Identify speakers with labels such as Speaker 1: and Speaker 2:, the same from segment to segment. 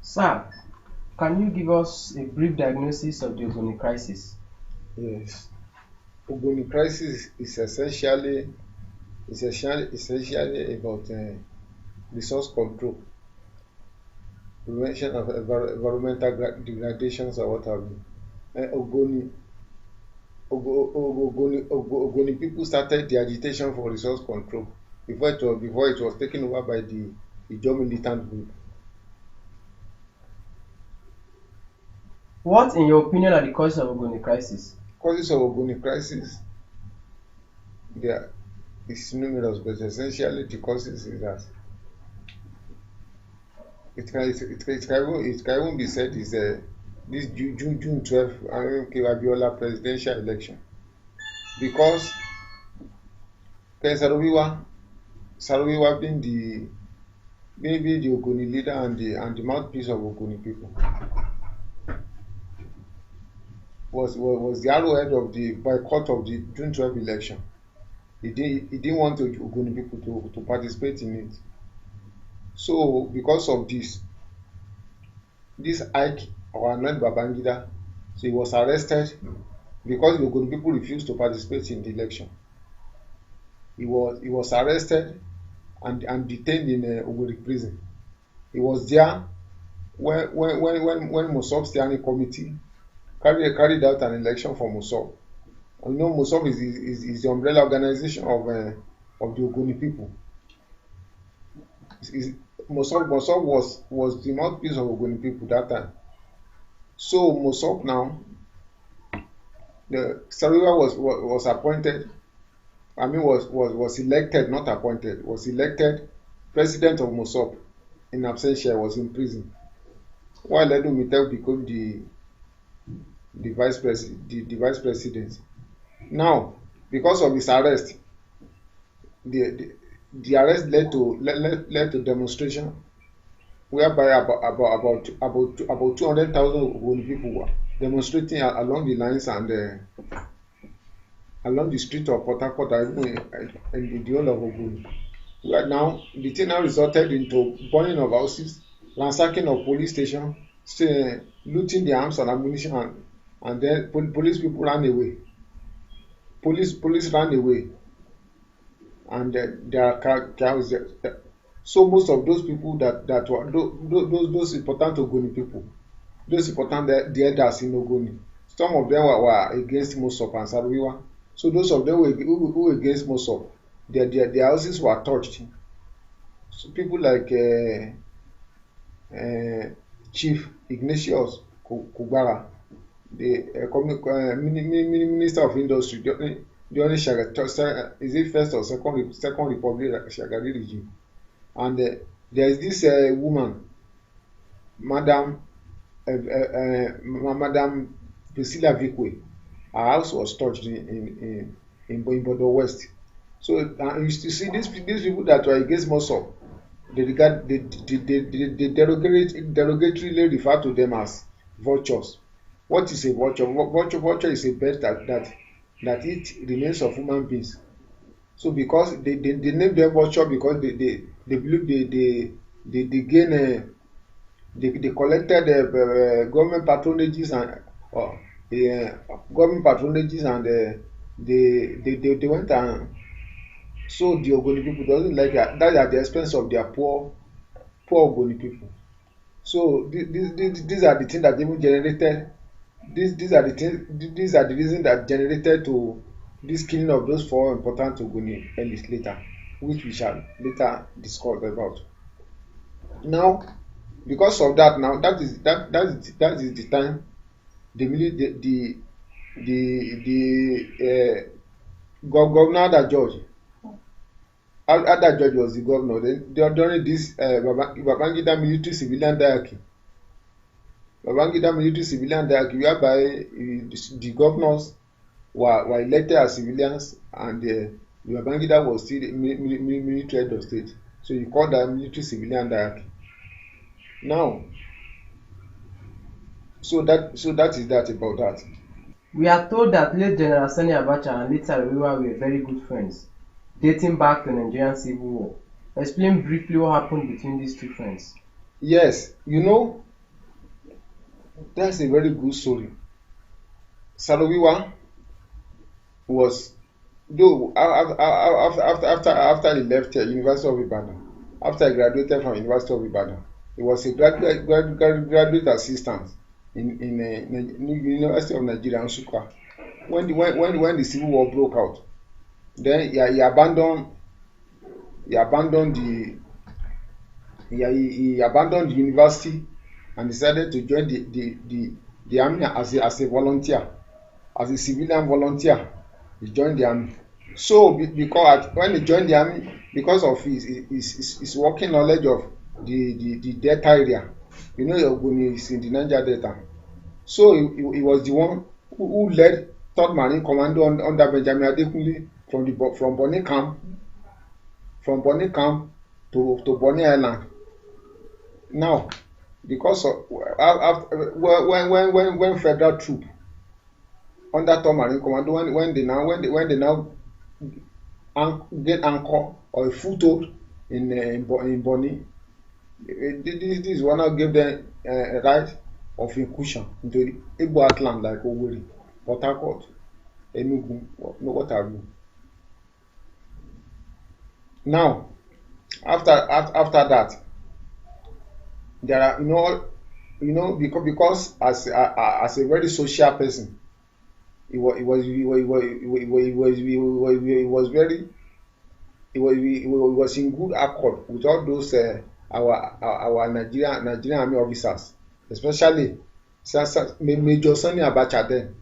Speaker 1: Sir, can you give us a brief diagnosis of the Ogoni crisis?
Speaker 2: Yes, Ogoni crisis is essentially about resource control, prevention of environmental degradations or what have you. Ogoni people started the agitation for resource control before it was taken over by the Ijaw militant group.
Speaker 1: What, in your opinion, are the causes of Ogoni crisis?
Speaker 2: Causes of Ogoni crisis, there is numerous, but essentially the causes is that it can even be said is this June 12 Abiola presidential election, because Ken Saro-Wiwa being the Ogoni leader and the mouthpiece of Ogoni people was the arrowhead of the boycott of the June 12 election. He didn't want Ogoni people to participate in it. So because of this Ike or Ahmed Babangida, so he was arrested because the Ogoni people refused to participate in the election. He was arrested and detained in Owerri prison. He was there when Mossop steering committee carried out an election for Mossop. And you know Mossop is the umbrella organization of the Ogoni people. Is Mossop was the mouthpiece of Ogoni people that time. So Mossop now, the Saro-Wiwa was appointed. I mean was elected, not appointed. Was elected president of Mossop in absentia. Was in prison. While Edomitel became the vice president. Now, because of his arrest, the arrest led to demonstration whereby about 200,000 Ogoni people were demonstrating along the lines and along the street of Port Harcourt in the whole of Ogoni. Where now the thing now resulted into burning of houses, ransacking of police station, looting the arms and ammunition, and then police people ran away. Police ran away, and there are cows there. So most of those people that were those important Ogoni people, those important the elders in Ogoni, some of them were against Mossop and Saro-Wiwa. So those of them who were against Mossop, their houses were touched. So people like Chief Ignatius Kugbara, the Minister of Industry during is it first or second Republic Shagari regime, and there is this woman, Madam Madam Priscilla Vikwe. Her house was touched in Bodo West. So you still see these people that were against Mossop, they derogatorily refer to them as vultures. What is a vulture? Vulture is a bird that eats remains of human beings. So because they name them vulture because they believe they gain they collected government patronages and government patronages and they went and sold the Ogoni people. Doesn't like that at the expense of their poor Ogoni people. So these are the things that even generated these are the reasons that generated to this killing of those four important Ogoni elites later, which we shall later discuss about. Now, because of that, now that is the time the governor Ada George was the governor. Then during this Babangida military civilian diarchy, whereby the governors were elected as civilians, and Babangida was still the military head of state. So you call that military civilian diarchy. Now, so that is that about that.
Speaker 1: We are told that late General Sani Abacha and late Saro-Wiwa were very good friends, dating back to the Nigerian Civil War. Explain briefly what happened between these two friends.
Speaker 2: Yes, you know, That's a very good story. Saro-Wiwa was, though after he left University of Ibadan, after he graduated from University of Ibadan, he was a graduate assistant in University of Nigeria, Nsukka. When the civil war broke out, then he abandoned he abandoned the university and decided to join the army as a volunteer, as a civilian volunteer. He joined the army. So because when he joined the army, because of his working knowledge of the Delta area, you know Ogoni is in the Niger Delta. So he was the one who led 3rd Marine Commando under Benjamin Adekunle from Bonny Camp to Bonny Island. Now, because of when federal troop under 3rd Marine Commando, when they now get anchor or a foothold in Bonny, this is one that gave them a right of incursion into the Igbo land like Owerri, Port Harcourt, Enugu, what have you. Now, after that, there are because as a very social person, he was in good accord with all those our Nigerian army officers, especially Major Sani Abacha then,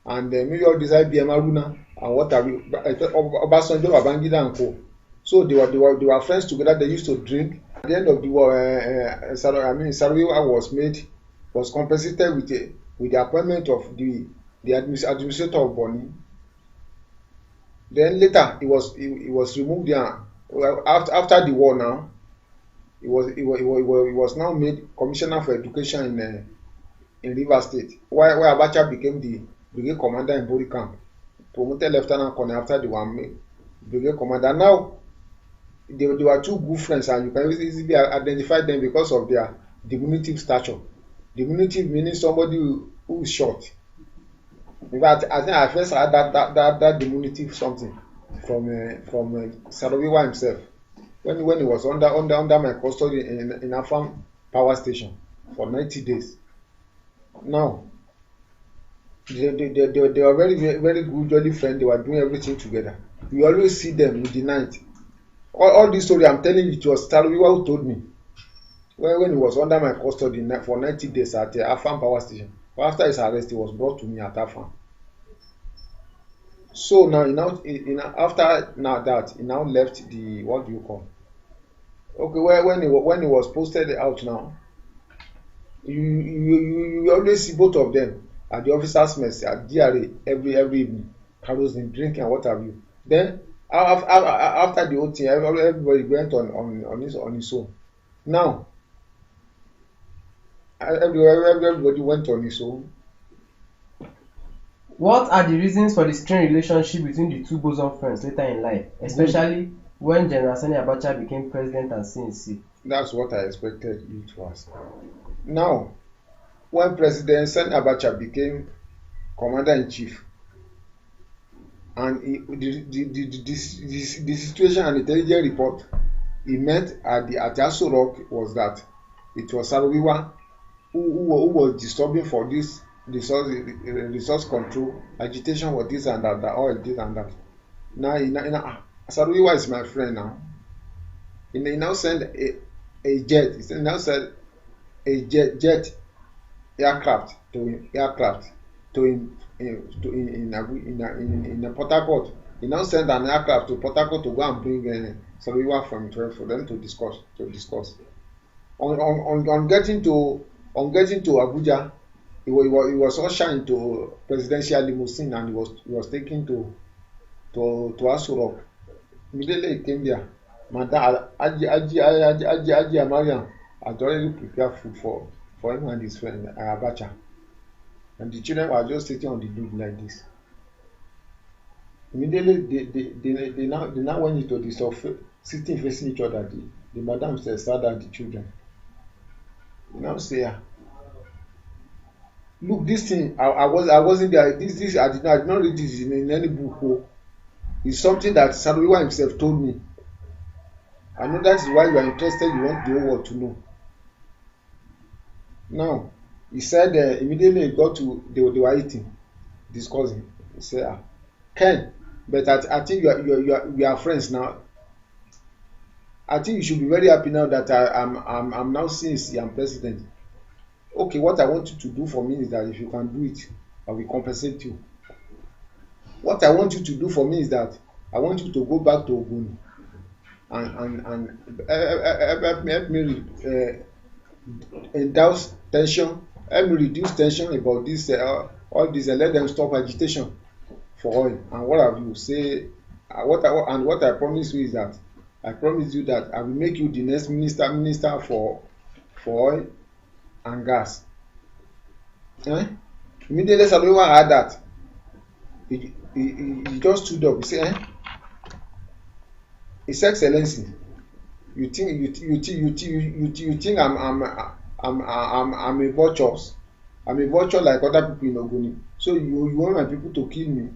Speaker 2: and Major Desai Haruna and what have you, Obasanjo, Babangida and co. So they were friends together. They used to drink. At the end of the war, Saro-Wiwa was compensated with the appointment of the administrator of Bonny. Then later he was removed there. After the war now, he was now made commissioner for education in Rivers State, where Abacha became the brigade commander in Bori camp, promoted lieutenant colonel after the one made brigade commander. Now they were two good friends, and you can easily identify them because of their diminutive stature. Diminutive meaning somebody who is short. In fact, I think I first had that diminutive something from Saro-Wiwa himself when he was under my custody in Afam power station for 90 days. Now they were very very good jolly friends. They were doing everything together. We always see them in the night. All this story I'm telling you, it was Saro-Wiwa who told me when he was under my custody for 90 days at Afam power station. After his arrest, he was brought to me at Afam. So now after that he now left the, what do you call? Okay, when he was posted out now, you always see both of them at the officers' mess at DRA every evening, carousing, drinking, and what have you. Then after the whole thing, everybody went on his own. Now everybody went on his own.
Speaker 1: What are the reasons for the strained relationship between the two bosom friends later in life, especially when General Sani Abacha became president and CNC?
Speaker 2: That's what I expected you to ask. Now, when President Sani Abacha became commander-in-chief, and the situation and intelligence report he met at Aso Rock was that it was Saro-Wiwa who was disturbing for this resource control, agitation for this and that, all this and that. Now Saro-Wiwa is my friend now. He now sent a jet. He now sent a jet aircraft to him in Port Harcourt. He now sent an aircraft to Port Harcourt to go and bring Saro-Wiwa for them to discuss. On getting to Abuja, he was ushered into presidential limousine and he was taken to Aso Rock. Immediately he came there. Madam Aji Mariam had already prepared food for him and his friend Abacha. And the children were just sitting on the bed like this. Immediately they now went into the sofa, sitting facing each other. The madam said, "Sad at the children." You now say, look, this thing, I wasn't there. This I did not read this in any book. Oh. It's something that Saro-Wiwa himself told me. I know that is why you are interested. You want the whole world to know. Now, he said immediately he got to they were eating, discussing. He said, Ken, but I think we are friends now. I think you should be very happy now that I'm now since I'm president. Okay, what I want you to do for me is that if you can do it, I will compensate you. What I want you to do for me is that I want you to go back to Ogoni and help me endouse tension, help me reduce tension about this all this, and let them stop agitation for oil. And what have you say? What I promise you is that I promise you that I will make you the next minister for oil and gas. Immediately Saro-Wiwa heard that, he just stood up. He said, His Excellency, you think I'm a vulture. I'm a vulture like other people in Ogoni. So you want my people to kill me?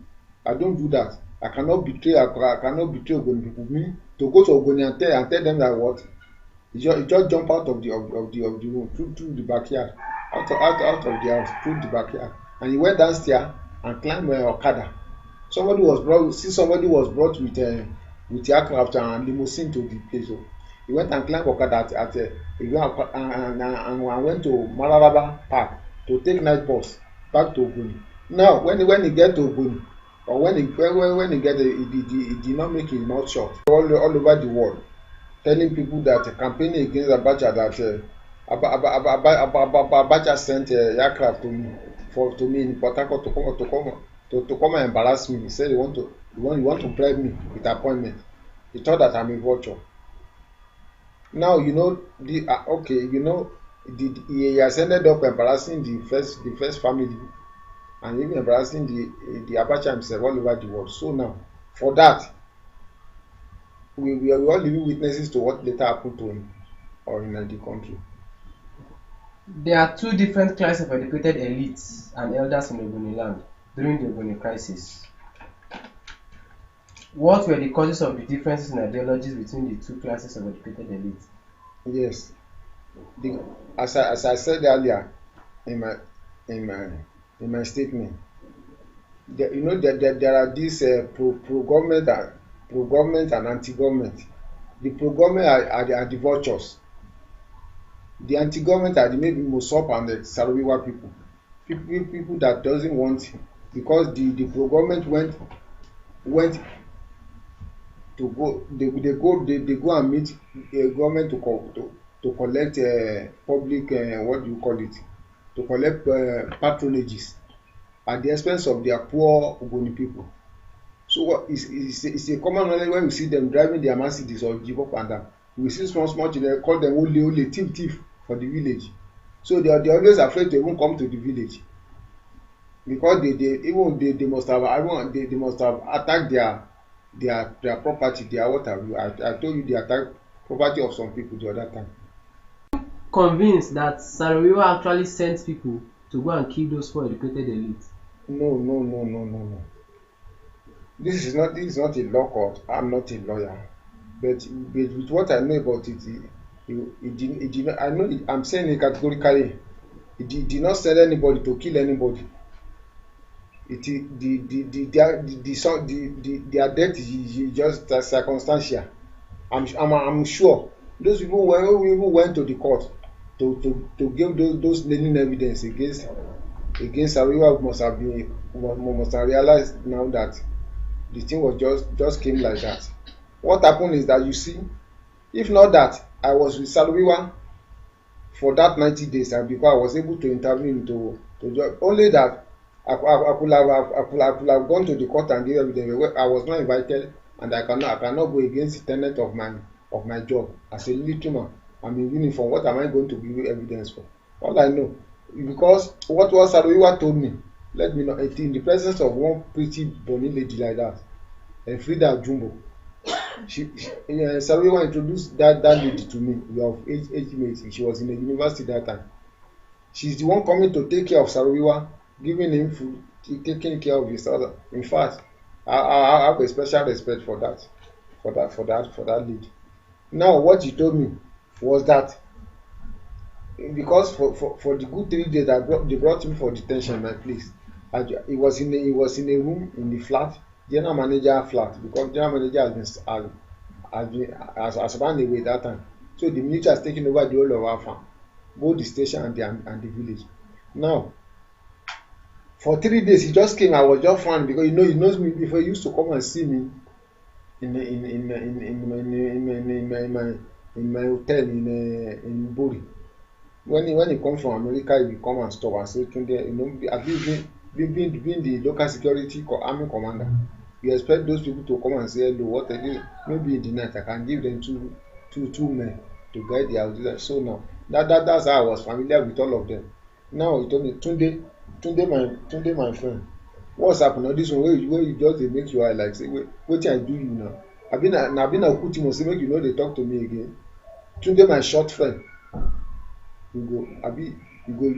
Speaker 2: I don't do that. I cannot betray Ogoni people. Me to go to Ogoni and tell them that what? He just jump out of the room through the backyard, out of the house through the backyard, and he went downstairs and climbed Okada. Somebody was brought with aircraft and limousine to the place. So he went and climbed Okada and went to Mararaba Park to take night bus back to Ogoni. Now, when he get to Ogoni, or when he get there, he did not make his mouth shut. All over the world, telling people that campaigning against Abacha, that Abacha sent aircraft to me in Port Harcourt to come and embarrass me. He said he want to bribe me with appointment. He thought that I'm a vulture. Now he has ended up embarrassing the first family, and even embarrassing the Abacha himself all over the world. So now, for that, we are all living witnesses to what later happened to him or in the country.
Speaker 1: There are two different classes of educated elites and elders in Ogoni land during the Ogoni crisis. What were the causes of the differences in ideologies between the two classes of educated elites?
Speaker 2: Yes, as I said earlier in my statement, there are these pro-government and anti-government. The pro-government are the vultures. The anti-government are the maybe Mosop and the Saro-Wiwa people that doesn't want, because the pro-government went to go, they go and meet government to collect public what do you call it, to collect patronages at the expense of their poor Ogoni people. So it's a common knowledge when we see them driving their Mercedes or Jeep up and down. We see small children, call them ole, thief for the village. So they are always afraid to even come to the village, because they must have attacked their property, their water. I told you they attacked property of some people the other time.
Speaker 1: Convinced that Saro-Wiwa actually sent people to go and kill those four educated elites?
Speaker 2: No. This is not a law court. I'm not a lawyer, but with what I know about it, it did not. I know I'm saying it categorically. It did not send anybody to kill anybody. Their death is just circumstantial. I'm sure those people went to the court to give those leading evidence against Saro-Wiwa must have realized now that the thing was just came like that. What happened is that, you see, if not that I was with Saro-Wiwa for that 90 days, and because I was able to intervene to only that I could have gone to the court and give evidence. I was not invited, and I cannot go against the tenet of my job as a military man. I'm in uniform. What am I going to give evidence for? All I know, because what Saro-Wiwa told me, let me know, in the presence of one pretty bonny lady like that, Frida Jumbo. Saro-Wiwa introduced that lady to me. We are of age mates. She was in the university that time. She's the one coming to take care of Saro-Wiwa, giving him food, taking care of his other. In fact, I have a special respect for that, for that lady. Now, what she told me was that because for the good 3 days they brought him for detention in my place. He was in a room in the flat, general manager flat, because general manager has run away that time. So the military has taken over the whole of our farm, both the station and the village. Now, for 3 days he just came. I was just fine because he knows me before. He used to come and see me in my hotel in Bori. When he comes from America, he will come and stop and say, Tunde, at least being the local security army commander, you expect those people to come and say hello. What maybe in the night I can give them two men to guide the house. So now that's how I was familiar with all of them. Now he told me, Tunde my friend, what's happened now? This one where you just make your eye like say, wait I do you now. I've been a Kutimo say make they talk to me again. Tunde my short friend. You go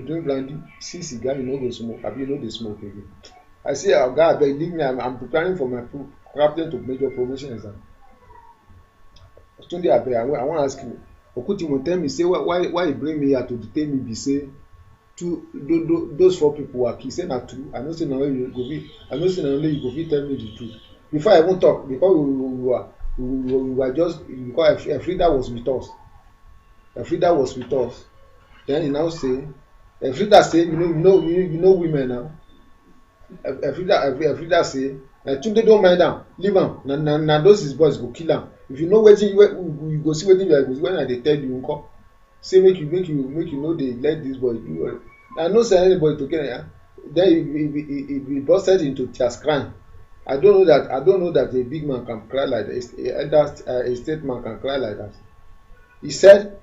Speaker 2: drink brandy, see cigar, you go smoke. Abi you dey smoke again. I say, oh God, abeg leave me. I'm preparing for my captain to major promotion exam. Tunde abeg, I wan ask you. Okutimo tell me say why you bring me here to detain me be say those 4 people were killed. Say na true. I know say na only you go fit tell me the truth. Before I even talk, because we were just because Frida was with us. Frida was with us. Then he now say, Frida say, you know women now. Frida say, Tunde don't mind am, leave am. Na those his boys go kill am. If you know wetin you go see wetin you go see when I dey tell you nko. Say make you know they let this boy do well. I no say anybody to kill him. Then he busted into tears crying. I don't know that a big man can cry like that. A state man can cry like that. He said.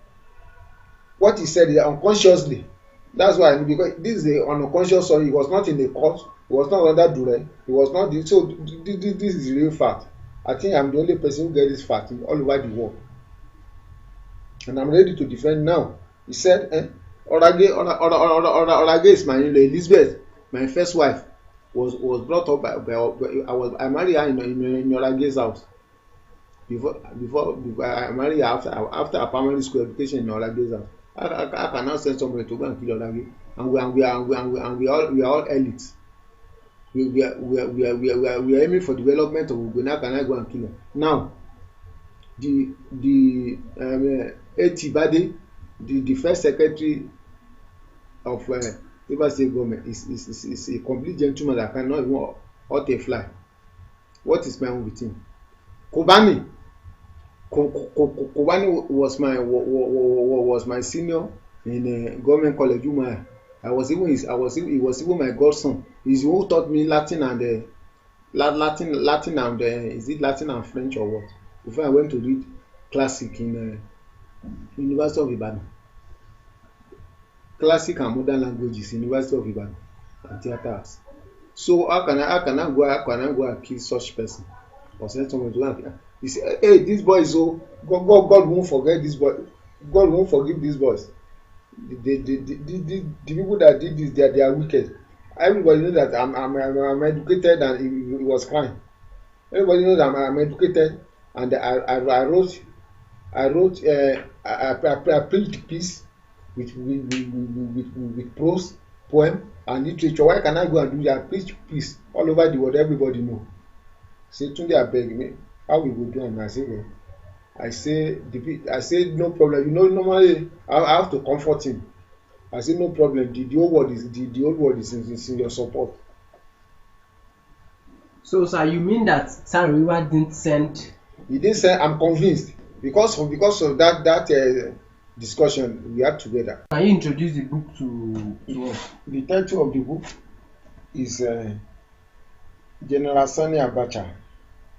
Speaker 2: What he said is unconsciously. That's why, because this is an unconscious story. He was not in the court. He was not under duress. He was not. So this is real fact. I think I'm the only person who get this fact all over the world, and I'm ready to defend now. He said, Orage is my in-law. Elizabeth, my first wife, was brought up I married her in Orage's house. Before I married her after a primary school education in Orage's house. I can now send somebody to go and kill Orage, and we are all elites. We are aiming for development of Uganda. Can I go and kill him? Now, the A.T. Bade, the first secretary of River State government is a complete gentleman that cannot even hurt a fly. What is my own with him? Kobani was my senior in government college. He was even my godson. He's who taught me Latin and is it Latin and French or what? Before I went to read classic in University of Ibadan. Classic and modern languages, University of Ibadan and theatre arts. So how can I go and kill such person or send someone to go? You say, hey, these boys, oh, God won't forget this boy. God won't forgive these boys. The people that did this, they are wicked. Everybody knows that I'm educated, and he was crying. Everybody knows that I'm educated, and I preached peace with prose, poem, and literature. Why can I go and do that? I preach peace all over the world. Everybody know. Say Tunde abeg me, how we go do am? I say well. I say no problem. You know, normally I have to comfort him. I say no problem. The whole world is in your support.
Speaker 1: So, sir, you mean that Saro-Wiwa didn't send?
Speaker 2: He didn't send. I'm convinced because of that discussion we had together.
Speaker 1: Can you introduce the book to us?
Speaker 2: The title of the book is General Sani Abacha,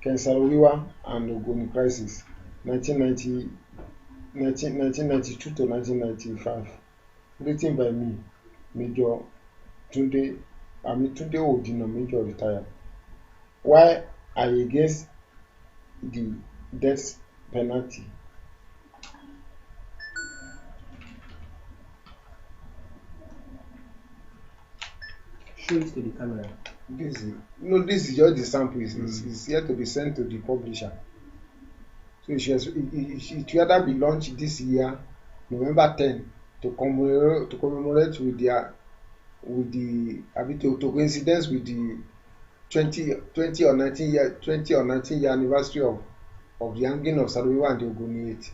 Speaker 2: Ken Saro-Wiwa and Ogoni Crisis, 1992 to 1995. Written by me, Major Tunde Odina, Major retired. Why I against the death penalty?
Speaker 1: show it to the camera.
Speaker 2: This is just the sample. It's yet to be sent to the publisher. So it should rather be launched this year, November 10, to commemorate with to coincidence with the 20 or 19 year anniversary of the hanging of Saro-Wiwa and the Ogoni 8.